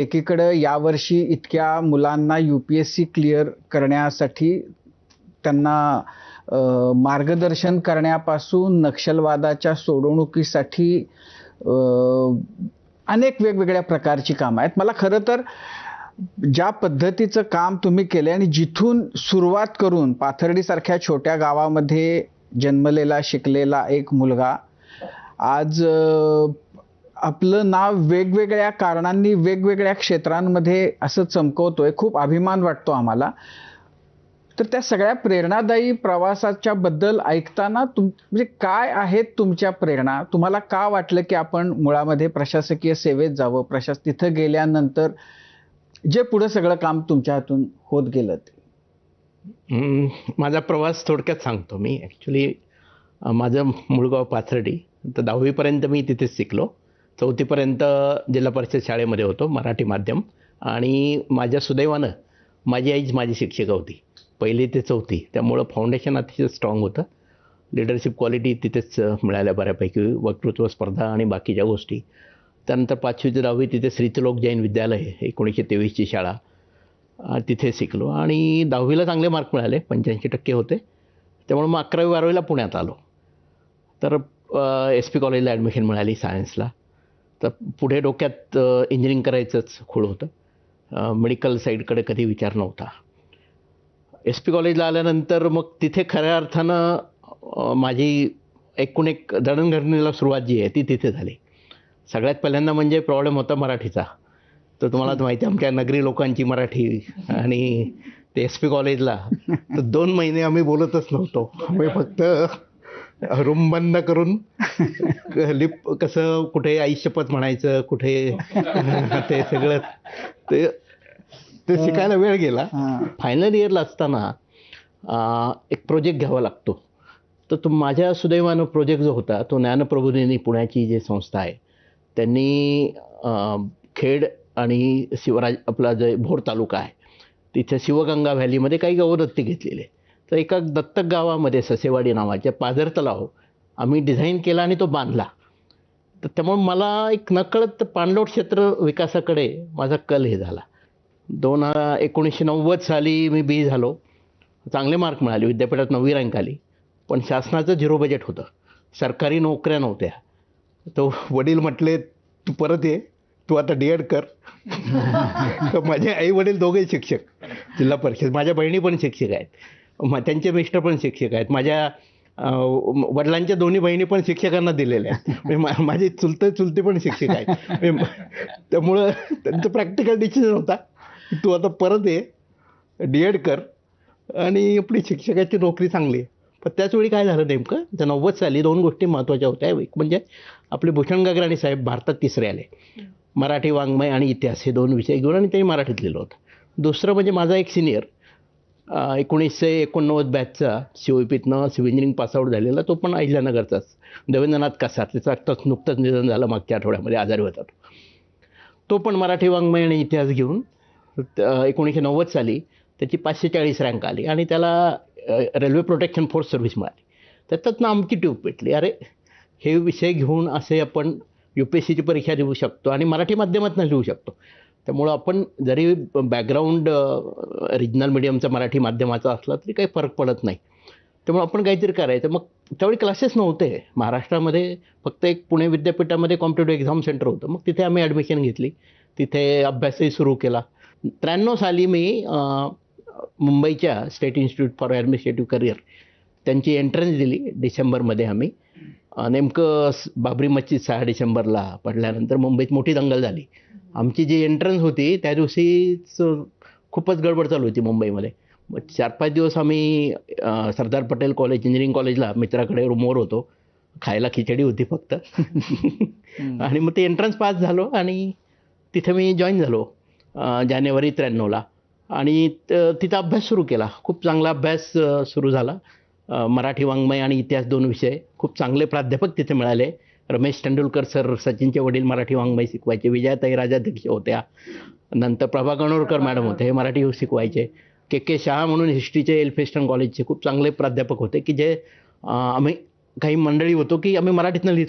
एकीकडे यावर्षी इतक्या मुलांना UPSC क्लिअर करण्यासाठी त्यांना मार्गदर्शन करण्यापासून नक्षलवादाच्या सोडवणुकीसाठी अ, अनेक वेगवेगळ्या प्रकारची कामं आहेत. मला खरं तर ज्या पद्धतीचं काम तुम्ही केलंय आणि जिथून सुरुवात करून पाथर्डीसारख्या छोट्या गावामध्ये जन्मलेला, शिकलेला एक मुलगा आज आपलं नाव वेगवेगळ्या कारणांनी वेगवेगळ्या क्षेत्रांमध्ये असं चमकवतोय. खूप अभिमान वाटतो आम्हाला. तर त्या सगळ्या प्रेरणादायी प्रवासाच्या बद्दल ऐकताना म्हणजे काय आहेत तुमच्या प्रेरणा? तुम्हाला का वाटलं की आपण मुळामध्ये प्रशासकीय सेवेत जावं? तिथं गेल्यानंतर जे पुढे सगळं काम तुमच्या हातून होत गेलं ते? माझा प्रवास थोडक्यात सांगतो मी. ॲक्च्युली माझं मूळ गाव पाथर्डी. तर 10वी पर्यंत मी तिथेच शिकलो. 4थी पर्यंत जिल्हा परिषद शाळेमध्ये होतो, मराठी माध्यम. आणि माझ्या सुदैवानं माझी आईच माझी शिक्षिका होती 1ली ते 4थी. त्यामुळं फाउंडेशन अतिशय स्ट्रॉंग होतं. लिडरशिप क्वालिटी तिथेच मिळाल्या बऱ्यापैकी, वक्तृत्व स्पर्धा आणि बाकीच्या गोष्टी. त्यानंतर 5वी ते 10वी तिथे श्रीत्रिलोक जैन विद्यालय, 1923ची शाळा, तिथे शिकलो. आणि 10वीला चांगले मार्क मिळाले, 85% होते. त्यामुळे मग 11वी 12वीला पुण्यात आलो. तर SP कॉलेजला ॲडमिशन मिळाली सायन्सला. तर पुढे डोक्यात इंजिनिअरिंग करायचंच खूळ होतं. मेडिकल साईडकडे कधी विचार नव्हता. SP कॉलेजला आल्यानंतर मग तिथे खऱ्या अर्थानं माझी एकूण एक जडणघडणीला सुरुवात जी आहे ती तिथे झाली. सगळ्यात पहिल्यांदा म्हणजे प्रॉब्लेम होता मराठीचा. तर तुम्हाला तर माहिती आहे आमच्या नगरी लोकांची मराठी. आणि ते SP कॉलेजला तर 2 महिने आम्ही बोलतच नव्हतो. आम्ही फक्त रूम बंद करून कसं कुठे आई शपथ म्हणायचं, कुठे ते सगळं ते शिकायला वेळ गेला. फायनल इयरला असताना एक प्रोजेक्ट घ्यावा लागतो. तर तो माझ्या सुदैवानं प्रोजेक्ट जो होता तो ज्ञानप्रबोधिनी पुण्याची जी संस्था आहे त्यांनी खेड आणि शिवराज आपला जे भोर तालुका आहे तिथे शिवगंगा व्हॅलीमध्ये काही गौदत्ती घेतलेले. तर एका दत्तक गावामध्ये ससेवाडी नावाच्या पाझर तलाव आम्ही डिझाईन केला आणि तो बांधला. तर त्यामुळे मला एक नकळत पाणलोट क्षेत्र विकासाकडे माझा कल हे झाला. 1990 साली मी बी झालो. चांगले मार्क मिळाले, विद्यापीठात 9वी रँक आली. पण शासनाचं 0 बजेट होतं, सरकारी नोकऱ्या नव्हत्या. तो वडील म्हटले तू परत ये, तू आता DED कर. तर माझे आई वडील दोघे शिक्षक जिल्हा परिषद. माझ्या बहिणी पण शिक्षक आहेत, त्यांचे मिस्टर पण शिक्षक आहेत. माझ्या वडिलांच्या दोन्ही बहिणी पण शिक्षकांना दिलेल्या आहेत. माझे चुलते पण शिक्षक आहेत. त्यामुळं त्यांचं प्रॅक्टिकल डिसिजन होता तू आता परत ये, DED कर आणि आपली शिक्षकाची नोकरी चांगली आहे. पण त्याचवेळी काय झालं नेमकं, तर 90 साली 2 गोष्टी महत्त्वाच्या होत्या. एक म्हणजे आपले भूषण गगराणी साहेब भारतात 3रे आले. मराठी वाङ्मय आणि इतिहास हे 2 विषय घेऊन आणि त्यांनी मराठीत लिहिलं होतं. दुसरं म्हणजे माझा एक सिनियर 1989 बॅचचा COEPतनं सिव्हिल इंजिनिअरिंग पासआउट झालेला, तो पण अहिल्यानगरचाच, देवेंद्रनाथ कसार. त्याचं आत्ताच नुकतंच निधन झालं मागच्या आठवड्यामध्ये, आजारी होता. तो पण मराठी वाङ्मय आणि इतिहास घेऊन 1990 साली त्याची 540 रँक आली आणि त्याला रेल्वे प्रोटेक्शन फोर्स सर्व्हिस मिळाली. त्याच्यातनं आमची ट्यूब पेटली, अरे हे विषय घेऊन असे आपण UPSCची परीक्षा देऊ शकतो आणि मराठी माध्यमातून लिहू शकतो. त्यामुळं आपण जरी बॅकग्राऊंड रिजनल मीडियमचा मराठी माध्यमाचा असला तरी काही फरक पडत नाही. त्यामुळे आपण काहीतरी करायचं. मग त्यावेळी क्लासेस नव्हते महाराष्ट्रामध्ये, फक्त एक पुणे विद्यापीठामध्ये कॉम्पिटेटिव्ह एक्झाम सेंटर होतं. मग तिथे आम्ही ॲडमिशन घेतली, तिथे अभ्यासही सुरू केला. 93 साली मी मुंबईच्या state institute for administrative career त्यांची एंट्रन्स दिली डिसेंबरमध्ये. आम्ही नेमकं बाबरी मस्जिद 6 डिसेंबरला पडल्यानंतर मुंबईत मोठी दंगल झाली. आमची जी एंट्रन्स होती त्या दिवशीच खूपच गडबड चालू होती मुंबईमध्ये. मग 4-5 दिवस आम्ही सरदार पटेल कॉलेज, इंजिनिअरिंग कॉलेजला मित्राकडे रूमवर होतो. खायला खिचडी होती फक्त. आणि मग ते एंट्रन्स पास झालो आणि तिथे मी जॉईन झालो जानेवारी 93ला. आणि तिथं अभ्यास सुरू केला. खूप चांगला अभ्यास सुरू झाला. मराठी वाङ्मय आणि इतिहास 2 विषय. खूप चांगले प्राध्यापक तिथे मिळाले. रमेश तेंडुलकर सर, सचिनचे वडील, मराठी वाङ्मय शिकवायचे. विजयाताई राजाध्यक्ष होत्या. नंतर प्रभा गणोरकर मॅडम होते, हे मराठी शिकवायचे. KK शहा म्हणून हिस्ट्रीचे एल्फिन्स्टन कॉलेजचे खूप चांगले प्राध्यापक होते की जे आम्ही काही मंडळी होतो की आम्ही मराठीतनं लिहित होतो.